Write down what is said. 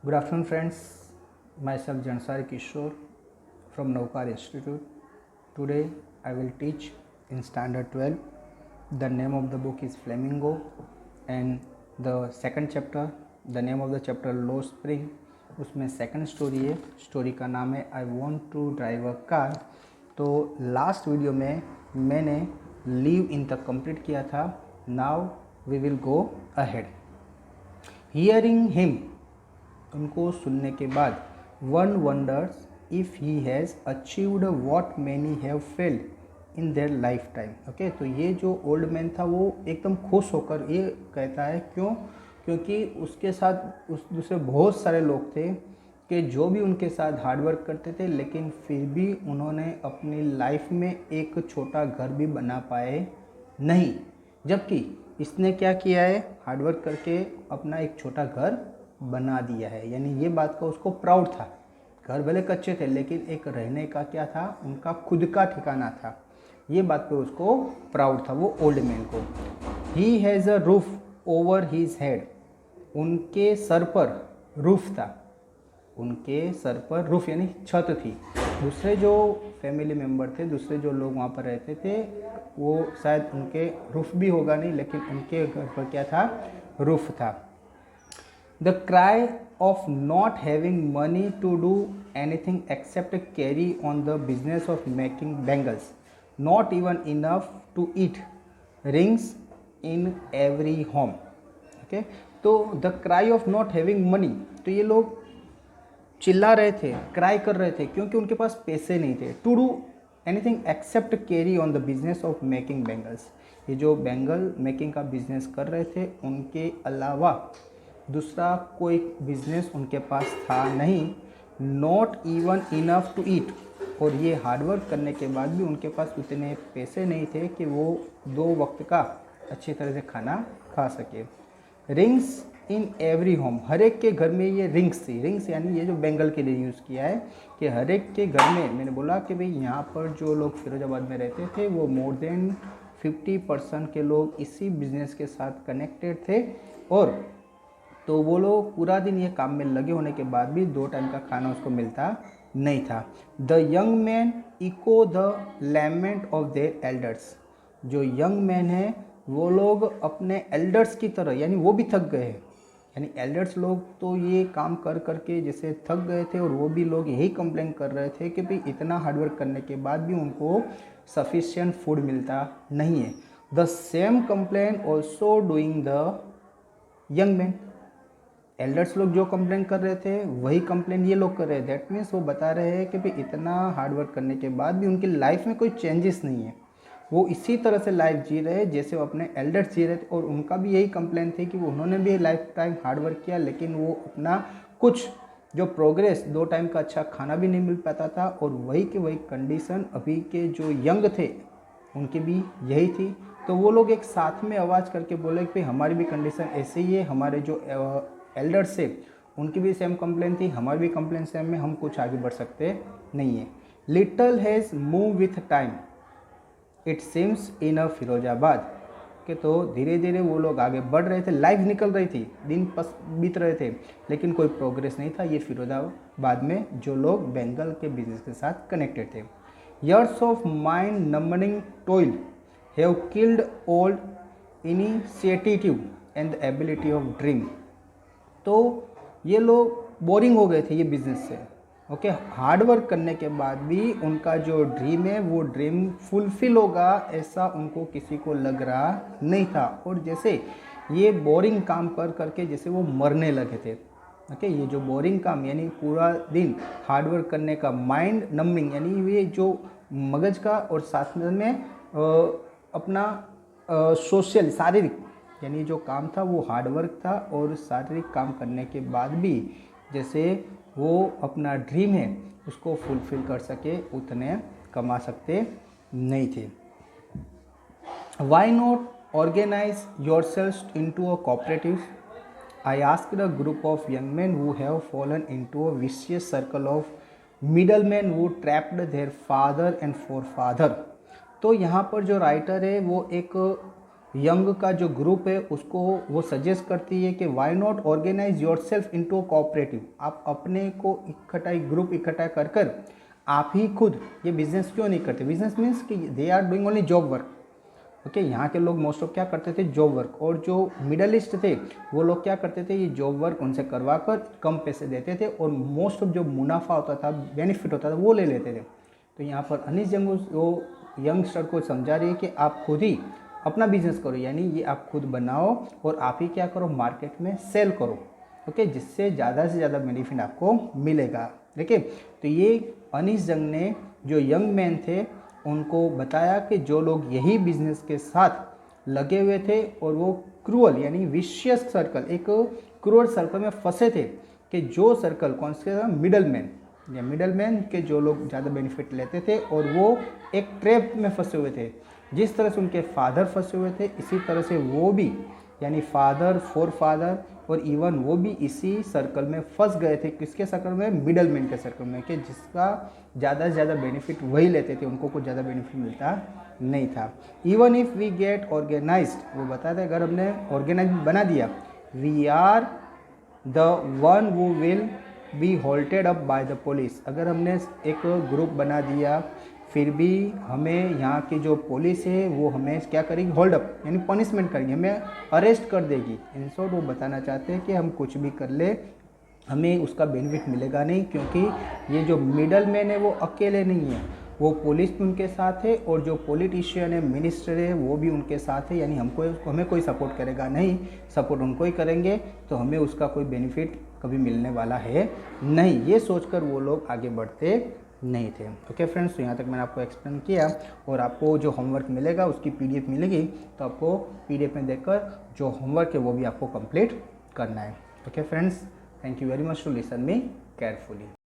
Good afternoon, friends. Myself Jansari Kishore from Naukar Institute. Today I will teach in Standard 12. The name of the book is Flamingo, and the second chapter, the name of the chapter Low Spring. उसमें second story है. Story का नाम है I want to drive a car. तो last video में मैंने leave in तक complete किया था. Now we will go ahead. Hearing him, उनको सुनने के बाद, one wonders if he has achieved what many have failed in their life time. Okay, तो ये जो ओल्ड मैन था वो एकदम खुश होकर ये कहता है. क्यों? क्योंकि उसके साथ उस दूसरे बहुत सारे लोग थे कि जो भी उनके साथ हार्डवर्क करते थे, लेकिन फिर भी उन्होंने अपनी लाइफ में एक छोटा घर भी बना पाए नहीं, जबकि इसने क्या किया है, हार्डवर्क करके अपना एक छोटा घर बना दिया है. यानी ये बात का उसको प्राउड था. घर भले कच्चे थे लेकिन एक रहने का क्या था, उनका खुद का ठिकाना था. ये बात पे उसको प्राउड था, वो ओल्ड मैन को. He has a roof over his head, उनके सर पर रूफ था. उनके सर पर रूफ यानी छत थी. दूसरे जो फैमिली मेम्बर थे, दूसरे जो लोग वहाँ पर रहते थे, वो शायद उनके रूफ भी होगा नहीं, लेकिन उनके घर पर क्या था, रूफ था. The cry of not having money to do anything except carry on the business of making bangles, not even enough to eat, rings in every home. Okay, तो the cry of not having money, तो ये लोग चिल्ला रहे थे, cry कर रहे थे क्योंकि उनके पास पैसे नहीं थे. To do anything except carry on the business of making bangles, ये जो बैंगल मेकिंग का बिजनेस कर रहे थे, उनके अलावा दूसरा कोई बिजनेस उनके पास था नहीं. Not even enough to eat, और ये हार्डवर्क करने के बाद भी उनके पास उतने पैसे नहीं थे कि वो 2 वक्त का अच्छी तरह से खाना खा सके. रिंग्स इन एवरी होम, हर एक के घर में ये रिंग्स थी. रिंग्स यानी ये जो बैंगल के लिए यूज़ किया है कि हर एक के घर में. मैंने बोला कि भाई यहाँ पर जो लोग फिरोजाबाद में रहते थे वो मोर देन 50% के लोग इसी बिजनेस के साथ कनेक्टेड थे, और तो वो लोग पूरा दिन ये काम में लगे होने के बाद भी 2 टाइम का खाना उसको मिलता नहीं था. The young man echo the lament of their elders, जो यंग मैन है वो लोग अपने एल्डर्स की तरह, यानी वो भी थक गए हैं. यानी एल्डर्स लोग तो ये काम कर करके जैसे थक गए थे, और वो भी लोग यही कंप्लेन कर रहे थे कि भाई इतना हार्डवर्क करने के बाद भी उनको सफिशिएंट फूड मिलता नहीं है. The same complain also doing the young man, elders लोग जो कंप्लेन कर रहे थे वही कंप्लेन ये लोग कर रहे हैं. दैट मीन्स वो बता रहे हैं कि भाई इतना हार्डवर्क करने के बाद भी उनकी लाइफ में कोई चेंजेस नहीं है. वो इसी तरह से लाइफ जी रहे हैं जैसे वो अपने एल्डर्स जी रहे थे, और उनका भी यही कंप्लेन थी कि उन्होंने भी लाइफ टाइम हार्डवर्क किया, लेकिन वो अपना कुछ जो प्रोग्रेस, 2 टाइम का अच्छा खाना भी नहीं मिल पाता था. और वही के वही कंडीशन अभी के जो यंग थे उनकी भी यही थी. तो वो लोग एक साथ में आवाज़ करके बोले कि भाई हमारी भी कंडीशन ऐसे ही है, हमारे जो एल्डर्स से उनकी भी सेम कंप्लेन थी, हमारी भी कंप्लेन सेम में, हम कुछ आगे बढ़ सकते नहीं है. Little has move with time it seems in a Firozabad, के तो धीरे धीरे वो लोग आगे बढ़ रहे थे, लाइफ निकल रही थी, दिन बीत रहे थे, लेकिन कोई प्रोग्रेस नहीं था. ये फिरोजाबाद में जो लोग बेंगल के बिजनेस के साथ कनेक्टेड थे. Years of mind numbering toil have killed old initiative and the ability of dream. तो ये लोग बोरिंग हो गए थे ये बिज़नेस से. ओके, हार्डवर्क करने के बाद भी उनका जो ड्रीम है वो ड्रीम फुलफिल होगा ऐसा उनको किसी को लग रहा नहीं था. और जैसे ये बोरिंग काम कर करके जैसे वो मरने लगे थे. ओके, ये जो बोरिंग काम यानी पूरा दिन हार्डवर्क करने का, माइंड नंबिंग यानी ये जो मगज का, और साथ में अपना सोशल शारीरिक, यानी जो काम था वो हार्डवर्क था, और शारीरिक काम करने के बाद भी जैसे वो अपना ड्रीम है उसको फुलफिल कर सके, उतने कमा सकते नहीं थे. Why not organize your self into a cooperative. I asked a group of young man who have fallen into a vicious circle of middle man who trapped their father and forefather. तो यहाँ पर जो writer है वो एक young का जो group है उसको वो सजेस्ट करती है कि why not organize your self into cooperative, आप अपने को इकट्ठा एक ग्रुप इकट्ठा कर कर आप ही खुद ये बिजनेस क्यों नहीं करते। बिजनेस मीन्स कि they are doing only job work. Okay, यहाँ के लोग मोस्ट ऑफ क्या करते थे, जॉब वर्क, और जो मिडल ईस्ट थे वो लोग क्या करते थे, ये जॉब वर्क उनसे करवा कर कम पैसे देते थे और मोस्ट ऑफ जो मुनाफा होता था, बेनिफिट होता था, वो ले लेते थे। तो यहाँ पर अनीस जंग वो यंगस्टर को समझा रही है कि आप खुद ही अपना बिजनेस करो, यानी ये आप खुद बनाओ और आप ही क्या करो, मार्केट में सेल करो। ओके, जिससे ज़्यादा से ज़्यादा बेनिफिट आपको मिलेगा। देखिए, तो ये अनीस जंग ने जो यंग मैन थे उनको बताया कि जो लोग यही बिजनेस के साथ लगे हुए थे और वो क्रूअल यानी विशियस सर्कल, एक क्रूअल सर्कल में फंसे थे, कि जो सर्कल कौन से, मिडल मैन या मिडल मैन के जो लोग ज़्यादा बेनिफिट लेते थे और वो एक ट्रैप में फंसे हुए थे। जिस तरह से उनके फादर फंसे हुए थे इसी तरह से वो भी, यानी फादर, फोर फादर और इवन वो भी इसी सर्कल में फंस गए थे। किसके सर्कल में, मिडल मैन के सर्कल में, कि जिसका ज़्यादा से ज़्यादा बेनिफिट वही लेते थे, उनको कुछ ज़्यादा बेनिफिट मिलता नहीं था। Even if we get organised, वो बताते अगर हमने ऑर्गेनाइज बना दिया, वी आर द वन वो will be halted up by the police, अगर हमने एक ग्रुप बना दिया फिर भी हमें यहाँ की जो पुलिस है वो हमें क्या करेगी, होल्ड अप यानी पनिशमेंट करेगी, हमें अरेस्ट कर देगी। इन शॉर्ट वो बताना चाहते हैं कि हम कुछ भी कर ले हमें उसका बेनिफिट मिलेगा नहीं, क्योंकि ये जो मिडल मैन है वो अकेले नहीं है, वो पुलिस भी उनके साथ है और जो पॉलिटिशियन है, मिनिस्टर है, वो भी उनके साथ है। यानी हमें कोई सपोर्ट करेगा नहीं, सपोर्ट उनको ही करेंगे, तो हमें उसका कोई बेनिफिट कभी मिलने वाला है नहीं, ये सोचकर वो लोग आगे बढ़ते नहीं थे। ओके फ्रेंड्स, तो यहाँ तक मैंने आपको एक्सप्लेन किया और आपको जो होमवर्क मिलेगा उसकी पीडीएफ मिलेगी, तो आपको पीडीएफ में देखकर जो होमवर्क है वो भी आपको कंप्लीट करना है। Okay friends, thank you very much to listen me carefully.